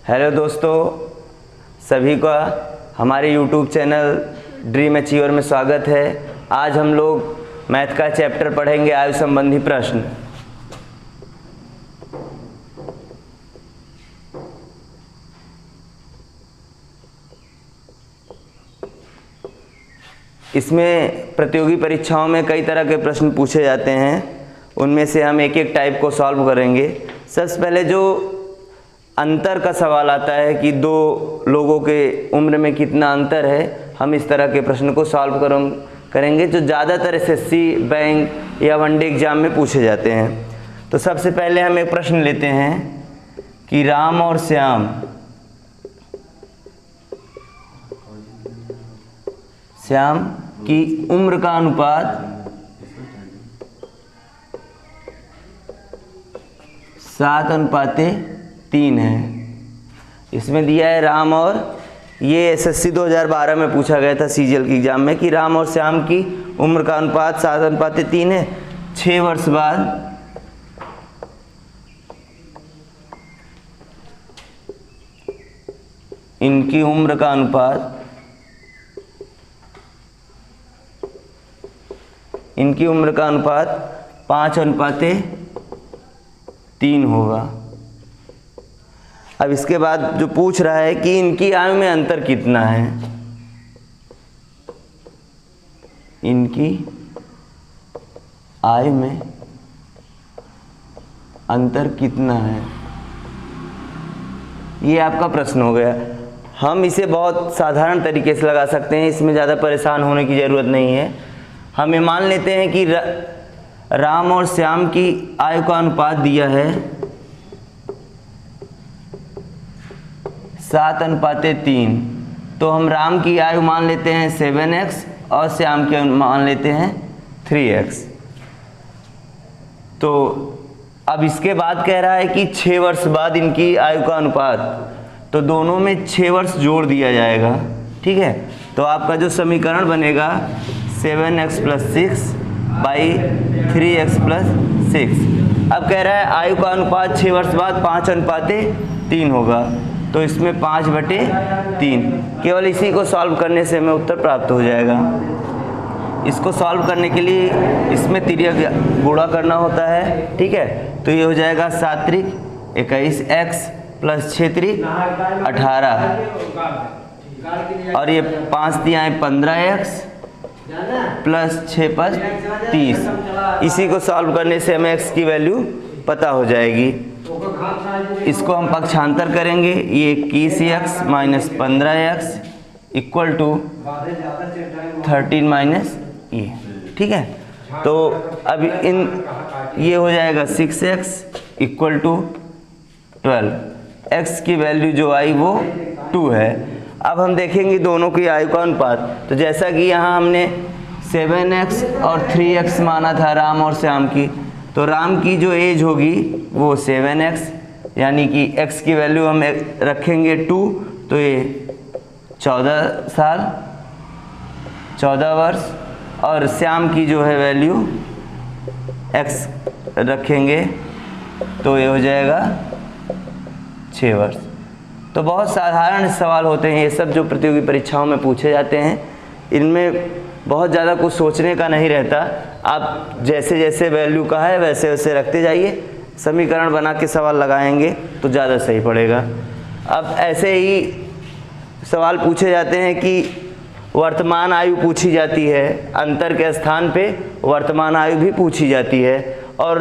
Hello दोस्तों, सभी का हमारे YouTube चैनल ड्रीम अचीवर में स्वागत है। आज हम लोग मैथ का चैप्टर पढ़ेंगे, आयु संबंधी प्रश्न। इसमें प्रतियोगी परीक्षाओं में कई तरह के प्रश्न पूछे जाते हैं, उनमें से हम एक एक टाइप को सॉल्व करेंगे। सबसे पहले जो अंतर का सवाल आता है कि दो लोगों के उम्र में कितना अंतर है, हम इस तरह के प्रश्न को सॉल्व करेंगे जो ज़्यादातर एसएससी, बैंक या वनडे एग्जाम में पूछे जाते हैं। तो सबसे पहले हम एक प्रश्न लेते हैं कि राम और श्याम की उम्र का अनुपात 7:3 है। इसमें दिया है राम और, ये एसएससी 2012 में पूछा गया था सीजीएल के एग्जाम में कि राम और श्याम की उम्र का अनुपात 7:3 है। 6 वर्ष बाद इनकी उम्र का अनुपात 5:3 होगा। अब इसके बाद जो पूछ रहा है कि इनकी आयु में अंतर कितना है, इनकी आयु में अंतर कितना है, ये आपका प्रश्न हो गया। हम इसे बहुत साधारण तरीके से लगा सकते हैं, इसमें ज़्यादा परेशान होने की ज़रूरत नहीं है। हम ये मान लेते हैं कि राम और श्याम की आयु का अनुपात दिया है 7:3, तो हम राम की आयु मान लेते हैं 7x और श्याम की मान लेते हैं 3x। तो अब इसके बाद कह रहा है कि 6 वर्ष बाद इनकी आयु का अनुपात, तो दोनों में 6 वर्ष जोड़ दिया जाएगा, ठीक है। तो आपका जो समीकरण बनेगा 7x + 6 / 3x + 6। अब कह रहा है आयु का अनुपात 6 वर्ष बाद 5:3 होगा, तो इसमें 5/3। केवल इसी को सॉल्व करने से हमें उत्तर प्राप्त हो जाएगा। इसको सॉल्व करने के लिए इसमें तिर्यक गुणा करना होता है, ठीक है। तो ये हो जाएगा 7 × 21x + 6 × 18 और ये 5 × 15x + 6 × 30। इसी को सॉल्व करने से हमें x की वैल्यू पता हो जाएगी। इसको हम पक्षांतर करेंगे, ये 21x - 15x = 13 - ये, ठीक है। तो अब ये हो जाएगा 6x = 12। x की वैल्यू जो आई वो 2 है। अब हम देखेंगे दोनों की आयु का अनुपात। तो जैसा कि यहाँ हमने 7x और 3x माना था राम और श्याम की, तो राम की जो एज होगी वो 7x, यानी कि x की वैल्यू हम रखेंगे 2, तो ये 14 साल, 14 वर्ष। और श्याम की जो है वैल्यू x रखेंगे, तो ये हो जाएगा 6 वर्ष। तो बहुत साधारण सवाल होते हैं ये सब, जो प्रतियोगी परीक्षाओं में पूछे जाते हैं। इनमें बहुत ज़्यादा कुछ सोचने का नहीं रहता। आप जैसे जैसे वैल्यू का है वैसे वैसे रखते जाइए, समीकरण बना के सवाल लगाएंगे तो ज़्यादा सही पड़ेगा। अब ऐसे ही सवाल पूछे जाते हैं कि वर्तमान आयु पूछी जाती है, अंतर के स्थान पे वर्तमान आयु भी पूछी जाती है, और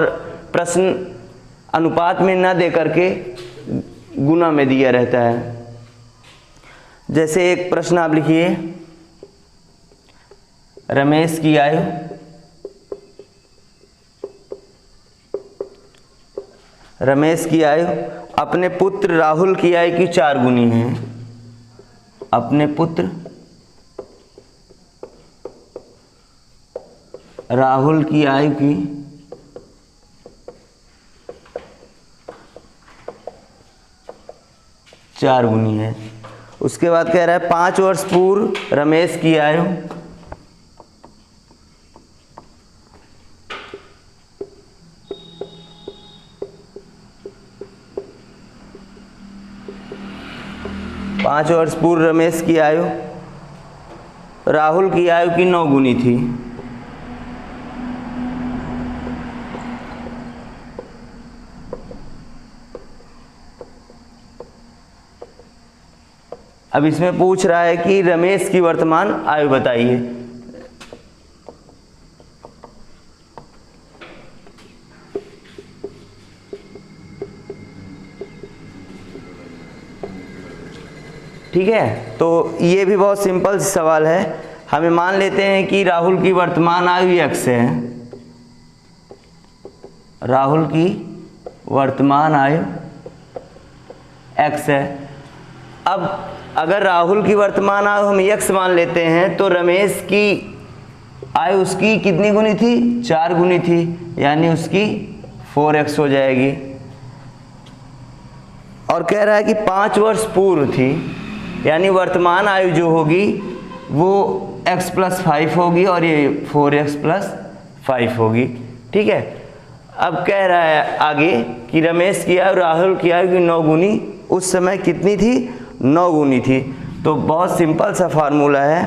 प्रश्न अनुपात में न दे करके गुना में दिया रहता है। जैसे एक प्रश्न आप लिखिए, रमेश की आयु अपने पुत्र राहुल की आयु की 4 गुनी है। अपने पुत्र राहुल की आयु की 4 गुनी है। उसके बाद कह रहा है 5 वर्ष पूर्व रमेश की आयु 5 वर्ष पूर्व रमेश की आयु राहुल की आयु की 9 गुनी थी। अब इसमें पूछ रहा है कि रमेश की वर्तमान आयु बताइए। ठीक है, तो ये भी बहुत सिंपल सवाल है। हमें मान लेते हैं कि राहुल की वर्तमान आयु x है। राहुल की वर्तमान आयु x है। अब अगर राहुल की वर्तमान आयु हम x मान लेते हैं तो रमेश की आयु उसकी कितनी गुनी थी? 4 गुनी थी, यानी उसकी 4x हो जाएगी। और कह रहा है कि 5 वर्ष पूर्व थी, यानी वर्तमान आयु जो होगी वो x + 5 होगी और ये 4x + 5 होगी। ठीक है, अब कह रहा है आगे कि रमेश की आयु राहुल की आयु की 9 गुनी उस समय कितनी थी? 9 गुनी थी। तो बहुत सिंपल सा फार्मूला है,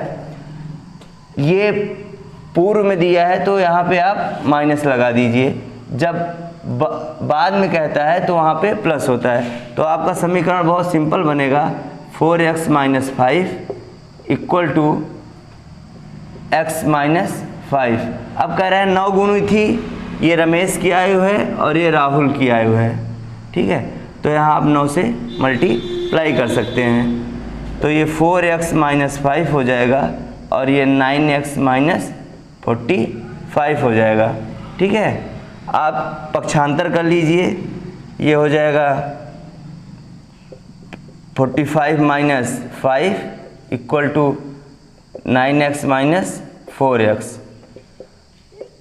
ये पूर्व में दिया है तो यहाँ पे आप माइनस लगा दीजिए, जब बाद में कहता है तो वहाँ पे प्लस होता है। तो आपका समीकरण बहुत सिंपल बनेगा, 4x - 5 = x - 5। अब कह रहा है 9 गुनी थी, ये रमेश की आयु है और ये राहुल की आयु है। ठीक है, तो यहाँ आप 9 से मल्टीप्लाई कर सकते हैं, तो ये 4x - 5 हो जाएगा और ये 9x - 45 हो जाएगा। ठीक है, आप पक्षांतर कर लीजिए, ये हो जाएगा 45 - 5 = 9x - 4x,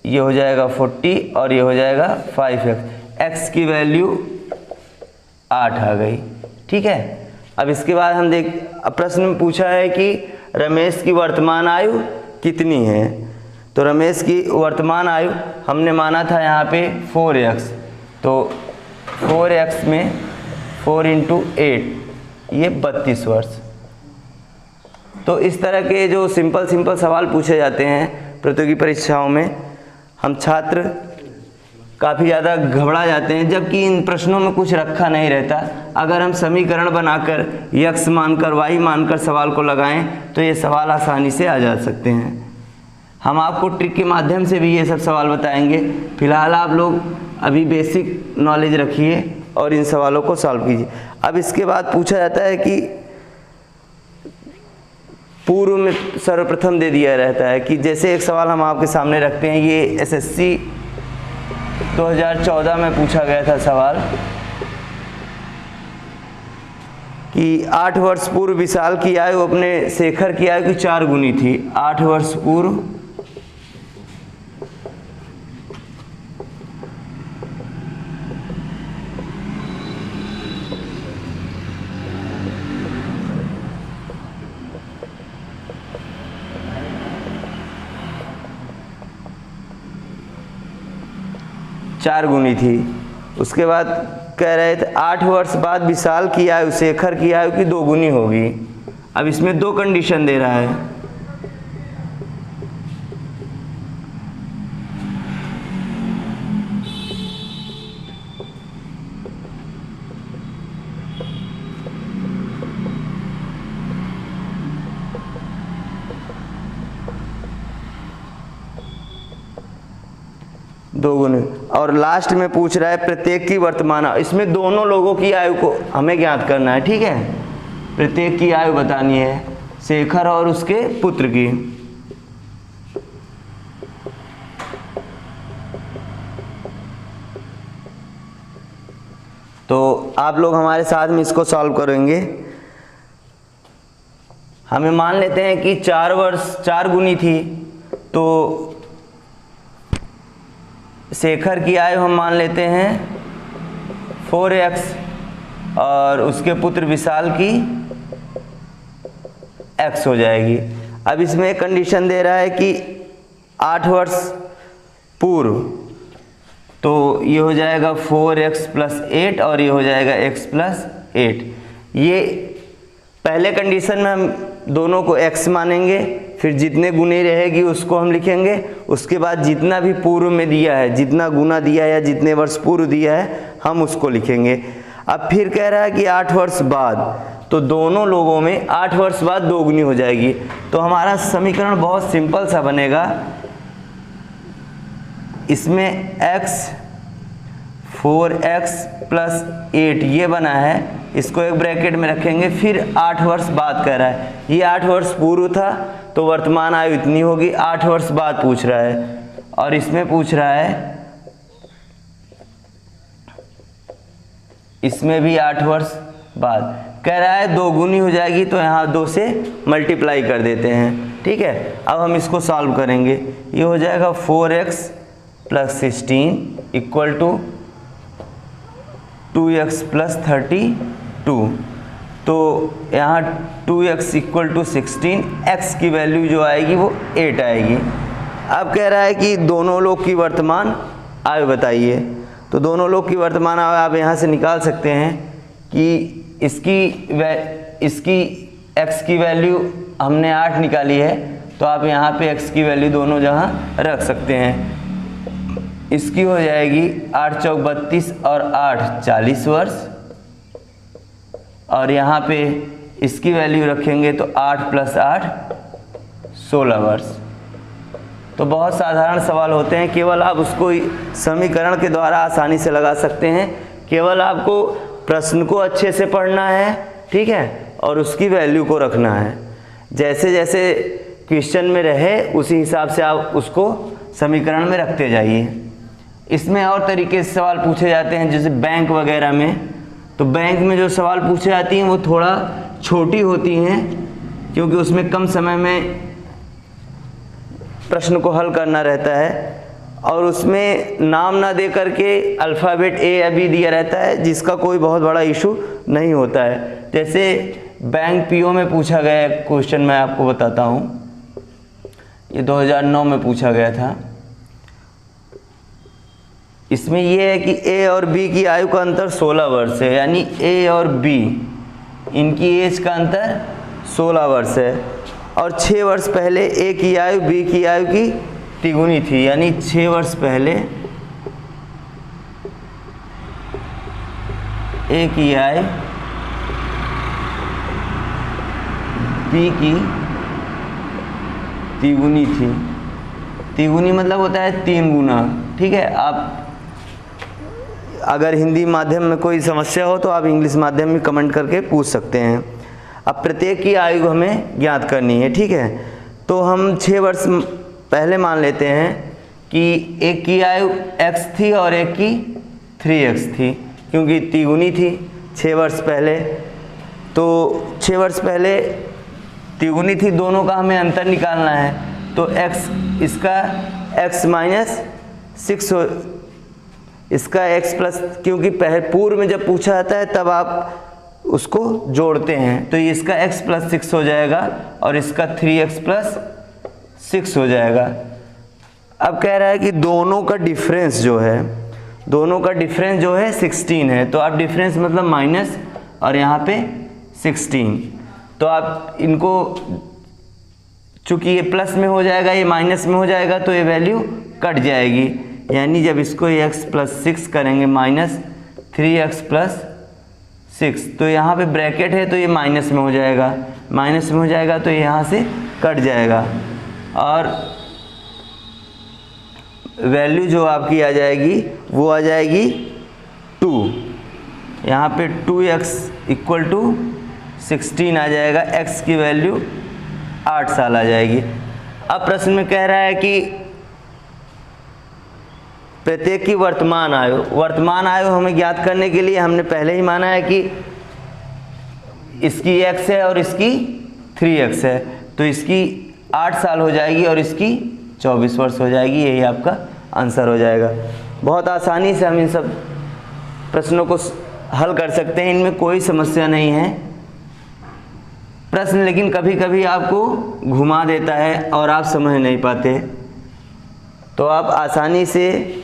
ये हो जाएगा 40 और ये हो जाएगा 5x। x की वैल्यू 8 आ गई। ठीक है, अब इसके बाद हम अब प्रश्न में पूछा है कि रमेश की वर्तमान आयु कितनी है। तो रमेश की वर्तमान आयु हमने माना था यहाँ पे 4x, तो 4x में 4 × 8 ये 32 वर्ष। तो इस तरह के जो सिंपल सवाल पूछे जाते हैं प्रतियोगी परीक्षाओं में, हम छात्र काफ़ी ज़्यादा घबरा जाते हैं, जबकि इन प्रश्नों में कुछ रखा नहीं रहता। अगर हम समीकरण बनाकर x मानकर y मानकर सवाल को लगाएं तो ये सवाल आसानी से आ जा सकते हैं। हम आपको ट्रिक के माध्यम से भी ये सब सवाल बताएंगे। फिलहाल आप लोग अभी बेसिक नॉलेज रखिए और इन सवालों को सॉल्व कीजिए। अब इसके बाद पूछा जाता है कि पूर्व में सर्वप्रथम दे दिया रहता है कि जैसे एक सवाल हम आपके सामने रखते हैं, ये SSC 2014 में पूछा गया था सवाल कि 8 वर्ष पूर्व विशाल की आयु अपने शेखर की आयु की 4 गुनी थी। 8 वर्ष पूर्व चार गुनी थी। उसके बाद कह रहे थे 8 वर्ष बाद विशाल की आयु शेखर की आयु की 2 गुनी होगी। अब इसमें 2 कंडीशन दे रहा है। दो गुने, और लास्ट में पूछ रहा है प्रत्येक की वर्तमान। इसमें दोनों लोगों की आयु को हमें ज्ञात करना है। ठीक है, प्रत्येक की आयु बतानी है, शेखर और उसके पुत्र की। तो आप लोग हमारे साथ में इसको सॉल्व करेंगे। हमें मान लेते हैं कि 4 वर्ष 4 गुनी थी, तो शेखर की आयु हम मान लेते हैं 4x और उसके पुत्र विशाल की x हो जाएगी। अब इसमें एक कंडीशन दे रहा है कि 8 वर्ष पूर्व, तो ये हो जाएगा 4x + 8 और ये हो जाएगा x + 8। ये पहले कंडीशन में हम दोनों को x मानेंगे, फिर जितने गुने रहेगी उसको हम लिखेंगे, उसके बाद जितना भी पूर्व में दिया है, जितना गुना दिया है या जितने वर्ष पूर्व दिया है हम उसको लिखेंगे। अब फिर कह रहा है कि 8 वर्ष बाद, तो दोनों लोगों में 8 वर्ष बाद दोगुनी हो जाएगी। तो हमारा समीकरण बहुत सिंपल सा बनेगा, इसमें x 4x + 8 ये बना है, इसको एक ब्रैकेट में रखेंगे, फिर 8 वर्ष बाद कह रहा है। ये 8 वर्ष पूर्व था तो वर्तमान आयु इतनी होगी, 8 वर्ष बाद पूछ रहा है, और इसमें पूछ रहा है इसमें भी 8 वर्ष बाद कह रहा है दोगुनी हो जाएगी, तो यहाँ 2 से मल्टीप्लाई कर देते हैं। ठीक है, अब हम इसको सॉल्व करेंगे। ये हो जाएगा 4x + 16 = 2x + 32। तो यहाँ 2x = 16, x की वैल्यू जो आएगी वो 8 आएगी। अब कह रहा है कि दोनों लोग की वर्तमान आयु बताइए। तो दोनों लोग की वर्तमान आयु आप यहाँ से निकाल सकते हैं कि इसकी x की वैल्यू हमने 8 निकाली है, तो आप यहाँ पे x की वैल्यू दोनों जहाँ रख सकते हैं। इसकी हो जाएगी 8 × 4 = 32 और 8 = 40 वर्ष, और यहाँ पे इसकी वैल्यू रखेंगे तो 8 + 8 = 16 वर्ष। तो बहुत साधारण सवाल होते हैं, केवल आप उसको समीकरण के द्वारा आसानी से लगा सकते हैं। केवल आपको प्रश्न को अच्छे से पढ़ना है, ठीक है, और उसकी वैल्यू को रखना है। जैसे जैसे क्वेश्चन में रहे उसी हिसाब से आप उसको समीकरण में रखते जाइए। इसमें और तरीके से सवाल पूछे जाते हैं, जैसे बैंक वगैरह में। तो बैंक में जो सवाल पूछे जाती हैं वो थोड़ा छोटी होती हैं, क्योंकि उसमें कम समय में प्रश्न को हल करना रहता है, और उसमें नाम ना दे करके अल्फ़ाबेट A या B दिया रहता है, जिसका कोई बहुत बड़ा इशू नहीं होता है। जैसे बैंक PO में पूछा गया क्वेश्चन, मैं आपको बताता हूँ, ये 2009 में पूछा गया था। इसमें ये है कि A और B की आयु का अंतर 16 वर्ष है, यानी A और B इनकी एज का अंतर 16 वर्ष है, और 6 वर्ष पहले A की आयु B की आयु की तिगुनी थी, यानी 6 वर्ष पहले A की आयु B की तिगुनी थी। तिगुनी मतलब होता है 3 गुना। ठीक है, आप अगर हिंदी माध्यम में कोई समस्या हो तो आप इंग्लिश माध्यम में कमेंट करके पूछ सकते हैं। अब प्रत्येक की आयु हमें ज्ञात करनी है। ठीक है, तो हम 6 वर्ष पहले मान लेते हैं कि एक की आयु x थी और एक की 3x थी, क्योंकि तिगुनी थी 6 वर्ष पहले। तो 6 वर्ष पहले तिगुनी थी, दोनों का हमें अंतर निकालना है। तो x इसका x - 6 हो, इसका x प्लस, क्योंकि पूर्व में जब पूछा जाता है तब आप उसको जोड़ते हैं, तो इसका x + 6 हो जाएगा और इसका 3x + 6 हो जाएगा। अब कह रहा है कि दोनों का डिफरेंस जो है 16 है। तो आप डिफरेंस मतलब माइनस और यहाँ पे 16, तो आप इनको, चूंकि ये प्लस में हो जाएगा ये माइनस में हो जाएगा, तो ये वैल्यू कट जाएगी। यानी जब इसको x + 6 करेंगे -3x + 6, तो यहाँ पे ब्रैकेट है तो ये माइनस में हो जाएगा, तो ये यहाँ से कट जाएगा, और वैल्यू जो आपकी आ जाएगी वो आ जाएगी 2। यहाँ पे 2x = 16 आ जाएगा, x की वैल्यू 8 साल आ जाएगी। अब प्रश्न में कह रहा है कि प्रत्येक की वर्तमान आयु हमें ज्ञात करने के लिए हमने पहले ही माना है कि इसकी x है और इसकी 3x है, तो इसकी 8 साल हो जाएगी और इसकी 24 वर्ष हो जाएगी। यही आपका आंसर हो जाएगा। बहुत आसानी से हम इन सब प्रश्नों को हल कर सकते हैं, इनमें कोई समस्या नहीं है। प्रश्न लेकिन कभी कभी आपको घुमा देता है और आप समझ नहीं पाते, तो आप आसानी से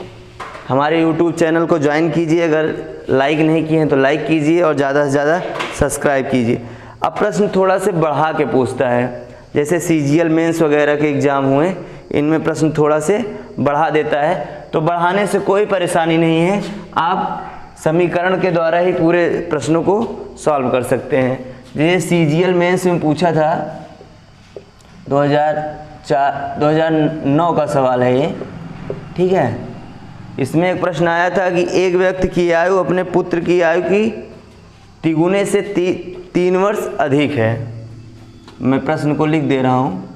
हमारे YouTube चैनल को ज्वाइन कीजिए, अगर लाइक नहीं किए हैं तो लाइक कीजिए और ज़्यादा से ज़्यादा सब्सक्राइब कीजिए। अब प्रश्न थोड़ा से बढ़ा के पूछता है, जैसे CGL मेंस वगैरह के एग्ज़ाम हुए, इनमें प्रश्न थोड़ा से बढ़ा देता है, तो बढ़ाने से कोई परेशानी नहीं है, आप समीकरण के द्वारा ही पूरे प्रश्नों को सॉल्व कर सकते हैं। जैसे CGL मेंस में पूछा था 2009 का सवाल है ये, ठीक है। इसमें एक प्रश्न आया था कि एक व्यक्ति की आयु अपने पुत्र की आयु की तिगुने से 3 वर्ष अधिक है। मैं प्रश्न को लिख दे रहा हूँ।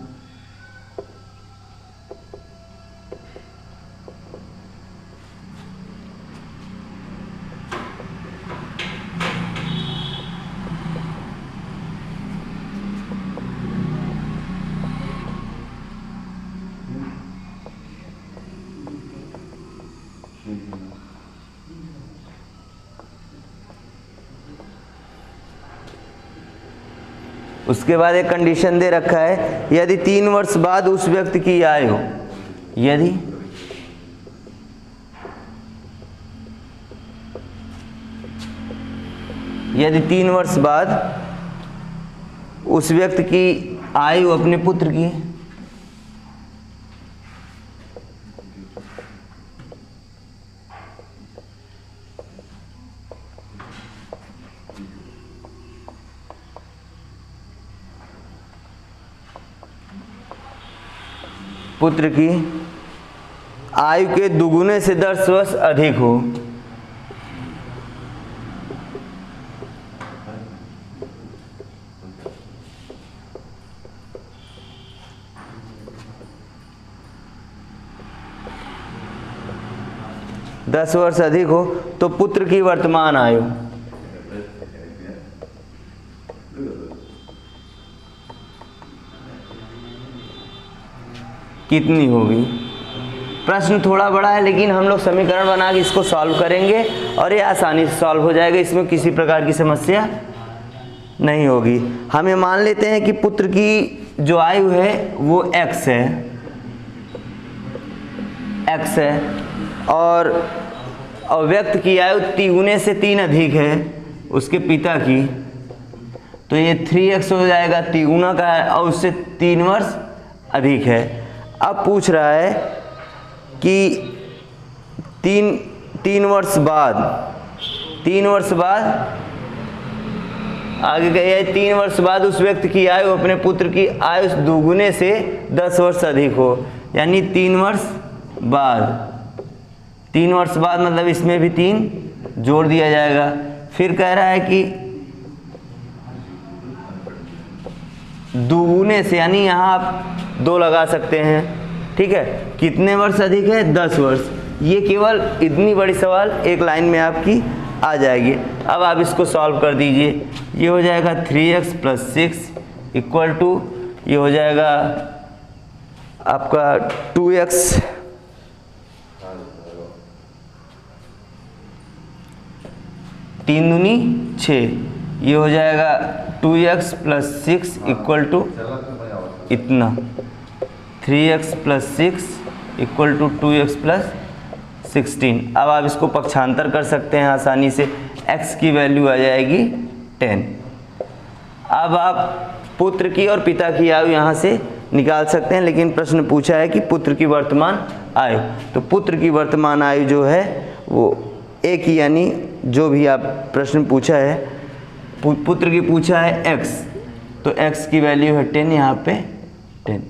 उसके बाद एक कंडीशन दे रखा है, यदि 3 वर्ष बाद उस व्यक्ति की आयु, यदि 3 वर्ष बाद उस व्यक्ति की आयु अपने पुत्र की आयु के दुगुने से 10 वर्ष अधिक हो, तो पुत्र की वर्तमान आयु कितनी होगी। प्रश्न थोड़ा बड़ा है, लेकिन हम लोग समीकरण बना के इसको सॉल्व करेंगे और ये आसानी से सॉल्व हो जाएगा, इसमें किसी प्रकार की समस्या नहीं होगी। हम ये मान लेते हैं कि पुत्र की जो आयु है वो x है और व्यक्ति की आयु तिगुने से 3 अधिक है उसके पिता की, तो ये 3x हो जाएगा, तिगुना का है और उससे 3 वर्ष अधिक है। अब पूछ रहा है कि 3 वर्ष बाद आगे गया है, 3 वर्ष बाद उस व्यक्ति की आयु अपने पुत्र की आयु दुगुने से 10 वर्ष अधिक हो, यानी 3 वर्ष बाद मतलब इसमें भी 3 जोड़ दिया जाएगा। फिर कह रहा है कि दुगुने से, यानी यहाँ आप 2 लगा सकते हैं, ठीक है। कितने वर्ष अधिक है? 10 वर्ष। ये केवल इतनी बड़ी सवाल एक लाइन में आपकी आ जाएगी। अब आप इसको सॉल्व कर दीजिए। ये हो जाएगा 3x + 6 इक्वल टू, ये हो जाएगा आपका 2x 3 दूनी 6, ये हो जाएगा 2x + 6 इक्वल टू इतना, 3x + 6 इक्वल टू 2x + 16। अब आप इसको पक्षांतर कर सकते हैं आसानी से, x की वैल्यू आ जाएगी 10। अब आप पुत्र की और पिता की आयु यहाँ से निकाल सकते हैं, लेकिन प्रश्न पूछा है कि पुत्र की वर्तमान आयु, तो पुत्र की वर्तमान आयु जो है वो एक ही, यानी जो भी आप प्रश्न पूछा है, पुत्र की पूछा है x, तो x की वैल्यू है 10, यहाँ पे 10।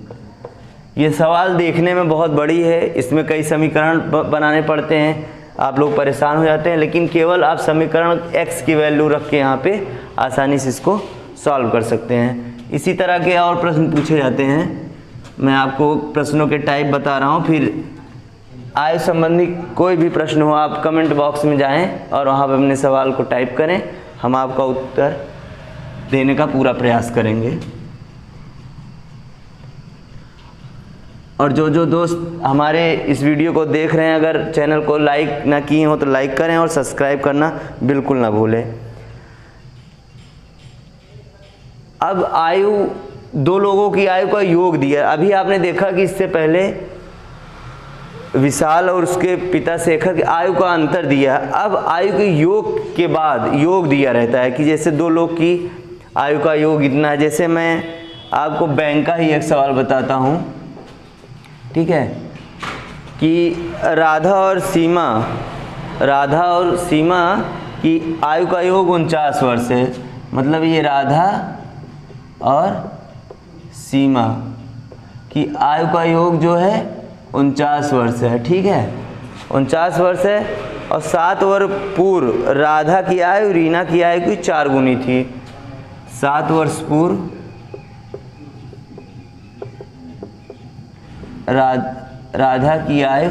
ये सवाल देखने में बहुत बड़ी है, इसमें कई समीकरण बनाने पड़ते हैं, आप लोग परेशान हो जाते हैं, लेकिन केवल आप समीकरण x की वैल्यू रख के यहाँ पे आसानी से इसको सॉल्व कर सकते हैं। इसी तरह के और प्रश्न पूछे जाते हैं। मैं आपको प्रश्नों के टाइप बता रहा हूँ, फिर आयु संबंधी कोई भी प्रश्न हो आप कमेंट बॉक्स में जाएं और वहाँ पर अपने सवाल को टाइप करें, हम आपका उत्तर देने का पूरा प्रयास करेंगे। और जो दोस्त हमारे इस वीडियो को देख रहे हैं, अगर चैनल को लाइक ना किए हो तो लाइक करें और सब्सक्राइब करना बिल्कुल ना भूलें। अब आयु, 2 लोगों की आयु का योग दिया। अभी आपने देखा कि इससे पहले विशाल और उसके पिता शेखर की आयु का अंतर दिया। अब आयु के योग के बाद योग दिया रहता है कि जैसे दो लोग की आयु का योग इतना है। जैसे मैं आपको बैंक का ही एक सवाल बताता हूँ, ठीक है, कि राधा और सीमा की आयु का योग 49 वर्ष है। मतलब ये राधा और सीमा की आयु का योग जो है 49 वर्ष है, ठीक है, 49 वर्ष है। और 7 वर्ष पूर्व राधा की आयु रीना की आयु की 4 गुनी थी। 7 वर्ष पूर्व राधा की आयु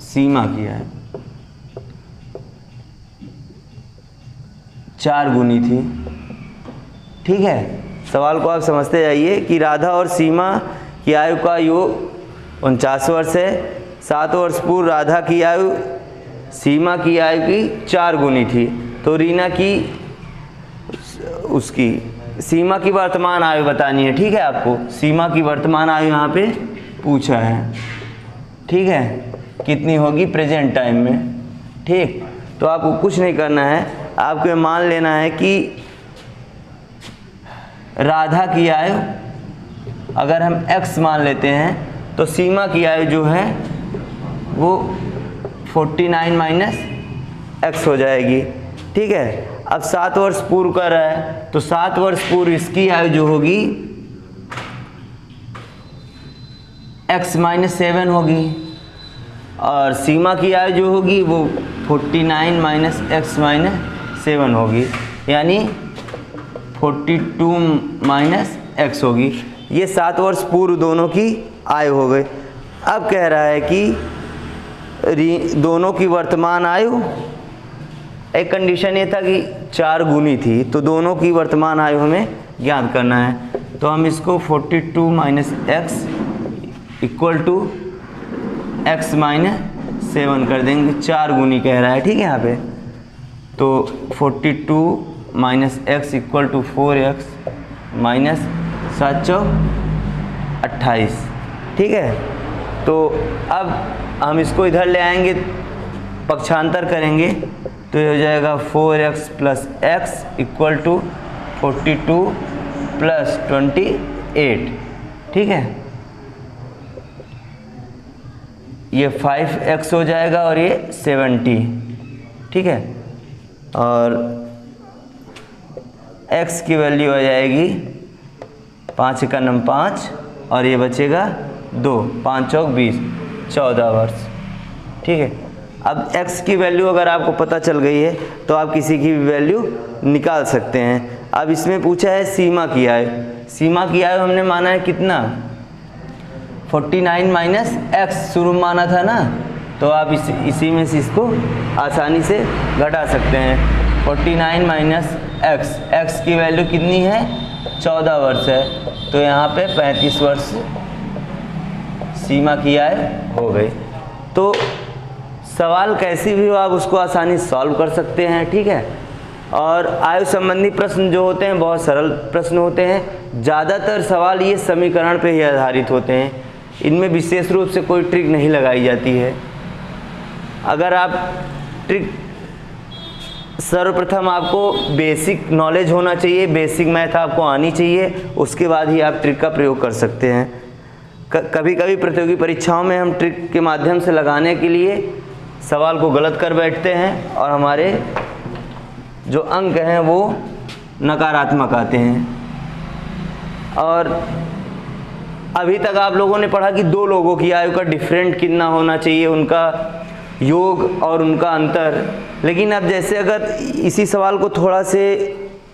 सीमा की आयु 4 गुनी थी, ठीक है। सवाल को आप समझते जाइए कि राधा और सीमा की आयु का योग 49 वर्ष है। 7 वर्ष पूर्व राधा की आयु सीमा की आयु की 4 गुनी थी। तो रीना की उसकी सीमा की वर्तमान आयु बतानी है, ठीक है। आपको सीमा की वर्तमान आयु यहाँ पे पूछा है, ठीक है, कितनी होगी प्रेजेंट टाइम में, ठीक। तो आपको कुछ नहीं करना है, आपको मान लेना है कि राधा की आयु अगर हम x मान लेते हैं तो सीमा की आयु जो है वो 49 माइनस x हो जाएगी, ठीक है। अब 7 वर्ष पूर्व कर रहा है तो 7 वर्ष पूर्व इसकी आयु जो होगी x माइनस 7 होगी और सीमा की आयु जो होगी वो 49 माइनस x माइनस 7 होगी, यानी 42 माइनस x होगी। ये 7 वर्ष पूर्व दोनों की आयु हो गई। अब कह रहा है कि दोनों की वर्तमान आयु, एक कंडीशन ये था कि 4 गुनी थी, तो दोनों की वर्तमान आयु हमें ज्ञात करना है। तो हम इसको 42 minus x equal to x minus 7 कर देंगे, 4 गुनी कह रहा है, ठीक है यहाँ पे। तो 42 minus x equal to 4x minus 7 28, ठीक है। तो अब हम इसको इधर ले आएंगे, पक्षांतर करेंगे तो ये हो जाएगा 4x plus x equal to 42 plus 28, ठीक है। ये 5x हो जाएगा और ये 70, ठीक है। और x की वैल्यू हो जाएगी 5 का नम 5 और ये बचेगा 2, 5 चौक 20, 14 वर्ष, ठीक है। अब x की वैल्यू अगर आपको पता चल गई है तो आप किसी की भी वैल्यू निकाल सकते हैं। अब इसमें पूछा है सीमा की आयु। सीमा की आयु हमने माना है कितना, 49 माइनस x शुरू माना था ना, तो आप इसी में से इसको आसानी से घटा सकते हैं। 49 माइनस x की वैल्यू कितनी है, 14 वर्ष है, तो यहाँ पे 35 वर्ष सीमा की आयु हो गई। तो सवाल कैसी भी हो आप उसको आसानी से सॉल्व कर सकते हैं, ठीक है। और आयु संबंधी प्रश्न जो होते हैं बहुत सरल प्रश्न होते हैं। ज़्यादातर सवाल ये समीकरण पे ही आधारित होते हैं, इनमें विशेष रूप से कोई ट्रिक नहीं लगाई जाती है। अगर आप ट्रिक, सर्वप्रथम आपको बेसिक नॉलेज होना चाहिए, बेसिक मैथ आपको आनी चाहिए, उसके बाद ही आप ट्रिक का प्रयोग कर सकते हैं। कभी कभी प्रतियोगी परीक्षाओं में हम ट्रिक के माध्यम से लगाने के लिए सवाल को गलत कर बैठते हैं और हमारे जो अंक हैं वो नकारात्मक आते हैं। और अभी तक आप लोगों ने पढ़ा कि दो लोगों की आयु का डिफरेंट कितना होना चाहिए, उनका योग और उनका अंतर। लेकिन अब जैसे अगर इसी सवाल को थोड़ा से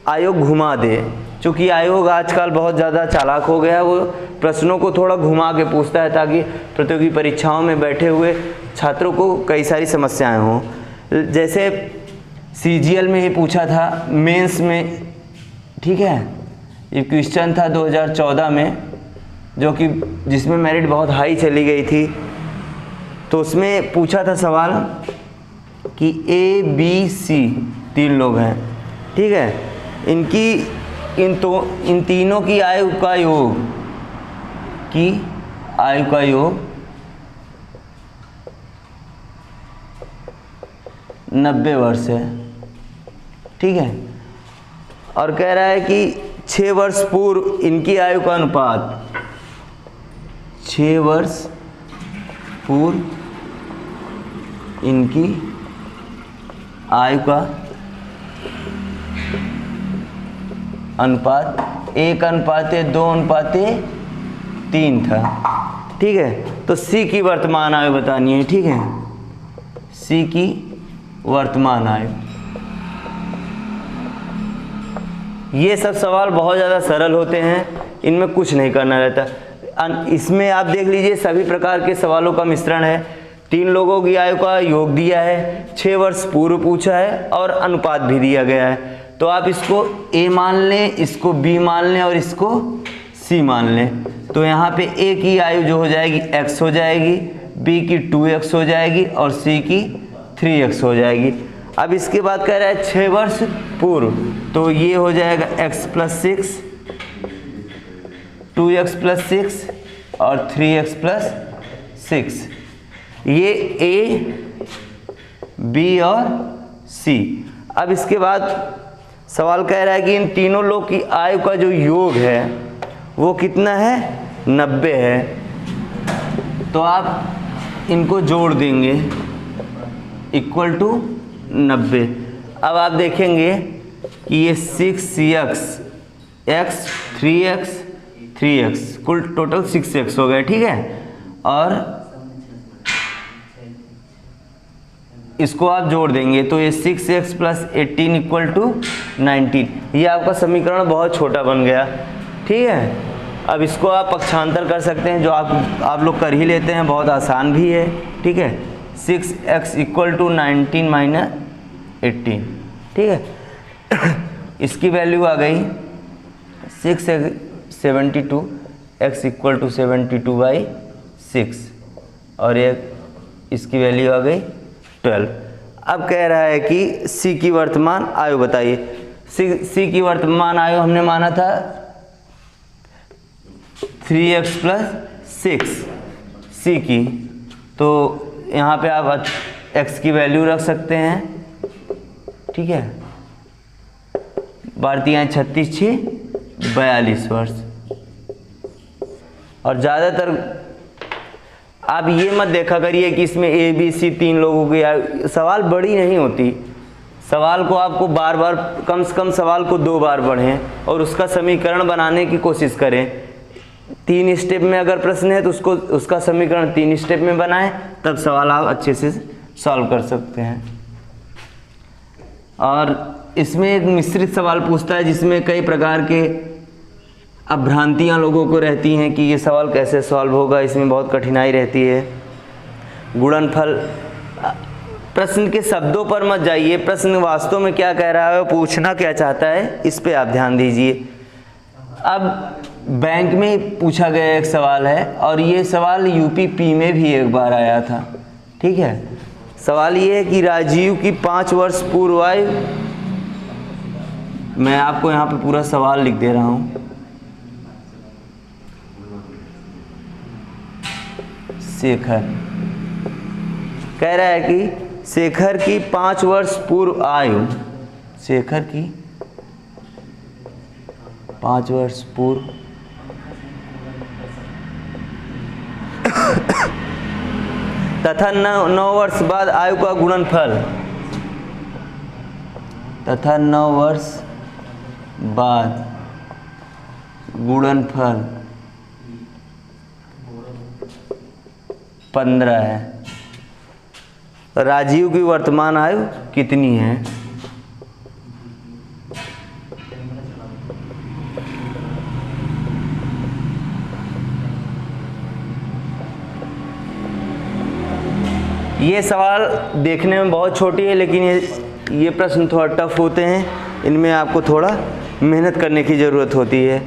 आयोग घुमा दे, चूँकि आयोग आजकल बहुत ज़्यादा चालाक हो गया है, वो प्रश्नों को थोड़ा घुमा के पूछता है ताकि प्रतियोगी परीक्षाओं में बैठे हुए छात्रों को कई सारी समस्याएं हों। जैसे CGL में ही पूछा था, मेंस में, ठीक है, ये क्वेश्चन था 2014 में, जो कि जिसमें मेरिट बहुत हाई चली गई थी। तो उसमें पूछा था सवाल कि A B C 3 लोग हैं, ठीक है, इन तीनों की आयु का योग की आयु का योग 90 वर्ष है, ठीक है। और कह रहा है कि 6 वर्ष पूर्व इनकी आयु का अनुपात, 6 वर्ष पूर्व इनकी आयु का अनुपात 1:2:3 था, ठीक है। तो सी की वर्तमान आयु बतानी है, ठीक है। सी की वर्तमान आयु। ये सब सवाल बहुत ज़्यादा सरल होते हैं, इनमें कुछ नहीं करना रहता। इसमें आप देख लीजिए सभी प्रकार के सवालों का मिश्रण है। 3 लोगों की आयु का योग दिया है, 6 वर्ष पूर्व पूछा है और अनुपात भी दिया गया है। तो आप इसको A मान लें, इसको B मान लें और इसको C मान लें। तो यहाँ पे A की आयु जो हो जाएगी x हो जाएगी, B की 2x हो जाएगी और C की 3x हो जाएगी। अब इसके बाद कह रहा है 6 वर्ष पूर्व, तो ये हो जाएगा x + 6, 2x + 6 और 3x + 6। ये A, B और C। अब इसके बाद सवाल कह रहा है कि इन तीनों लोग की आयु का जो योग है वो कितना है, 90 है। तो आप इनको जोड़ देंगे = 90। अब आप देखेंगे कि ये 6x, x 3x 3x कुल टोटल 6x हो गए, ठीक है। और इसको आप जोड़ देंगे तो ये 6x + 18 = 19। ये आपका समीकरण बहुत छोटा बन गया, ठीक है। अब इसको आप पक्षांतर कर सकते हैं, जो आप लोग कर ही लेते हैं, बहुत आसान भी है, ठीक है। 6x = 19 - 18, ठीक है। इसकी वैल्यू आ गई 672, x = 72/6 और इसकी वैल्यू आ गई 12। अब कह रहा है कि C की वर्तमान आयु बताइए। C की वर्तमान आयु हमने माना था 3x + 6 C की, तो यहाँ पे आप x की वैल्यू रख सकते हैं, ठीक है। भारतीय 36 6 42 वर्ष। और ज़्यादातर आप ये मत देखा करिए कि इसमें A B C 3 लोगों की सवाल बड़ी नहीं होती। सवाल को आपको बार बार, कम से कम सवाल को 2 बार पढ़ें और उसका समीकरण बनाने की कोशिश करें। 3 स्टेप में अगर प्रश्न है तो उसका समीकरण 3 स्टेप में बनाएं, तब सवाल आप अच्छे से सॉल्व कर सकते हैं। और इसमें एक मिश्रित सवाल पूछता है जिसमें कई प्रकार के भ्रांतियाँ लोगों को रहती हैं कि ये सवाल कैसे सॉल्व होगा, इसमें बहुत कठिनाई रहती है। गुणनफल, प्रश्न के शब्दों पर मत जाइए, प्रश्न वास्तव में क्या कह रहा है, पूछना क्या चाहता है, इस पे आप ध्यान दीजिए। अब बैंक में पूछा गया एक सवाल है और ये सवाल UPP में भी एक बार आया था, ठीक है। सवाल ये है कि राजीव की 5 वर्ष पूर्व आयु, मैं आपको यहाँ पे पूरा सवाल लिख दे रहा हूँ। शेखर कह रहा है कि शेखर की 5 वर्ष पूर्व आयु, शेखर की 5 वर्ष पूर्व तथा 9 वर्ष बाद आयु का गुणनफल, तथा 9 वर्ष बाद गुणनफल 15 है। राजीव की वर्तमान आयु कितनी है? ये सवाल देखने में बहुत छोटी है, लेकिन ये प्रश्न थोड़ा टफ होते हैं, इनमें आपको थोड़ा मेहनत करने की ज़रूरत होती है।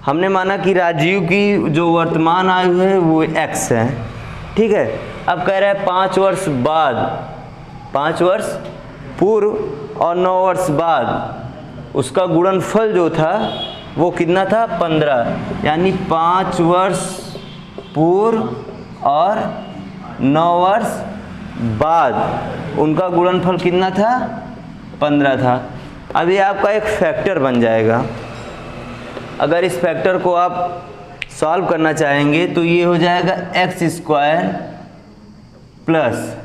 हमने माना कि राजीव की जो वर्तमान आयु है वो x है, ठीक है। अब कह रहा है 5 वर्ष बाद, 5 वर्ष पूर्व और 9 वर्ष बाद उसका गुणनफल जो था वो कितना था, 15। यानी 5 वर्ष पूर्व और 9 वर्ष बाद उनका गुणनफल कितना था? 15 था। अब ये आपका एक फैक्टर बन जाएगा। अगर इस फैक्टर को आप सॉल्व करना चाहेंगे तो ये हो जाएगा x square plus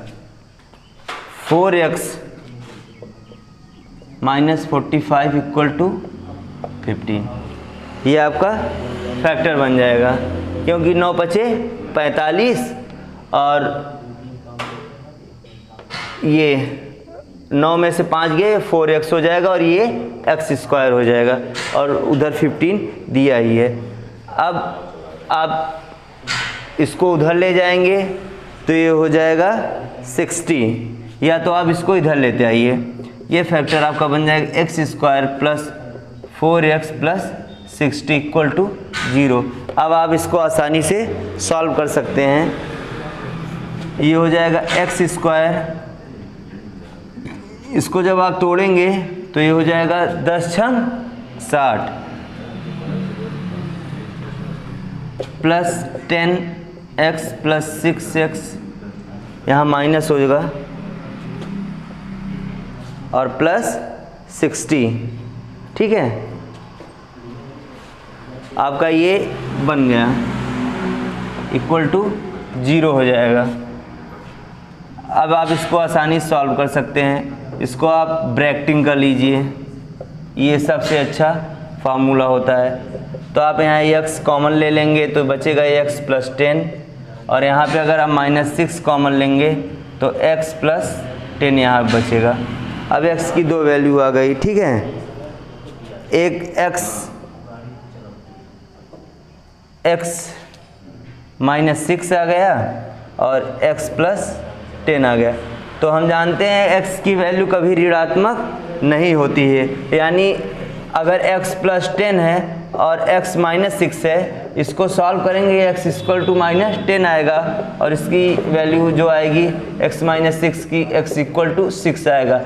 4x minus 45 equal to 15। ये आपका फैक्टर बन जाएगा, क्योंकि 9 पचे 45 और ये 9 में से 5 गए 4x हो जाएगा और ये एक्स स्क्वायर हो जाएगा और उधर 15 दिया ही है। अब आप इसको उधर ले जाएंगे तो ये हो जाएगा 60, या तो आप इसको इधर लेते आइए। ये फैक्टर आपका बन जाएगा x square plus 4x plus 60 equal to 0। अब आप इसको आसानी से सॉल्व कर सकते हैं। ये हो जाएगा एक्स स्क्वायर, इसको जब आप तोड़ेंगे तो ये हो जाएगा 10 छंग 60 प्लस 10x प्लस 6x, यहाँ माइनस हो जाएगा और प्लस 60। ठीक है, आपका ये बन गया इक्वल टू 0 हो जाएगा। अब आप इसको आसानी से सॉल्व कर सकते हैं। इसको आप ब्रैकेटिंग कर लीजिए, ये सबसे अच्छा फार्मूला होता है। तो आप यहाँ x कॉमन ले लेंगे तो बचेगा x प्लस 10, और यहाँ पे अगर आप -6 कॉमन लेंगे तो x प्लस 10 यहाँ बचेगा। अब x की 2 वैल्यू आ गई। ठीक है, एक x -6 आ गया और x प्लस 10 आ गया। तो हम जानते हैं x की वैल्यू कभी ऋणात्मक नहीं होती है, यानी अगर x प्लस 10 है और x -6 है, इसको सॉल्व करेंगे x इक्वल टू -10 आएगा और इसकी वैल्यू जो आएगी x -6 की x इक्वल टू 6 आएगा।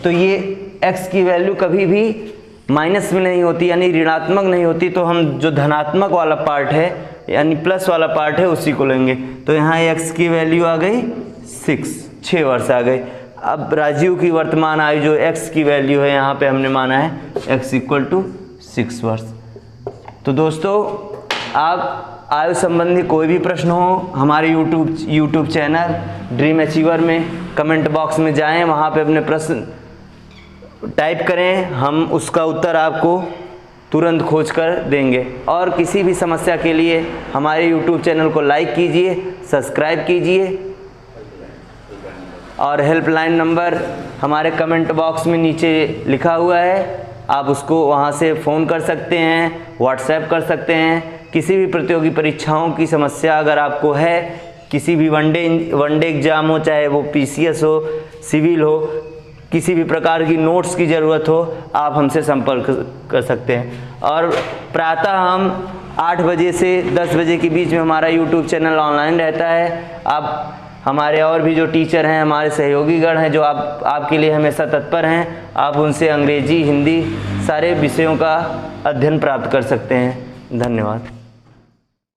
तो ये x की वैल्यू कभी भी माइनस में नहीं होती, यानी ऋणात्मक नहीं होती। तो हम जो धनात्मक वाला पार्ट है यानी प्लस वाला पार्ट है उसी को लेंगे। तो यहाँ x की वैल्यू आ गई 6 वर्ष आ गई। अब राजीव की वर्तमान आयु जो x की वैल्यू है यहाँ पे हमने माना है x इक्वल टू 6 वर्ष। तो दोस्तों, आप आयु संबंधी कोई भी प्रश्न हो हमारे यूट्यूब चैनल ड्रीम अचीवर में कमेंट बॉक्स में जाएं, वहाँ पे अपने प्रश्न टाइप करें, हम उसका उत्तर आपको तुरंत खोज कर देंगे। और किसी भी समस्या के लिए हमारे यूट्यूब चैनल को लाइक कीजिए, सब्सक्राइब कीजिए, और हेल्पलाइन नंबर हमारे कमेंट बॉक्स में नीचे लिखा हुआ है, आप उसको वहाँ से फ़ोन कर सकते हैं, व्हाट्सएप कर सकते हैं। किसी भी प्रतियोगी परीक्षाओं की समस्या अगर आपको है, किसी भी वनडे एग्ज़ाम हो, चाहे वो PCS हो, सिविल हो, किसी भी प्रकार की नोट्स की ज़रूरत हो, आप हमसे संपर्क कर सकते हैं। और प्रातः हम 8 बजे से 10 बजे के बीच में हमारा यूट्यूब चैनल ऑनलाइन रहता है। आप हमारे और भी जो टीचर हैं, हमारे सहयोगीगण हैं जो आपके लिए हमेशा तत्पर हैं, आप उनसे अंग्रेजी, हिंदी सारे विषयों का अध्ययन प्राप्त कर सकते हैं। धन्यवाद।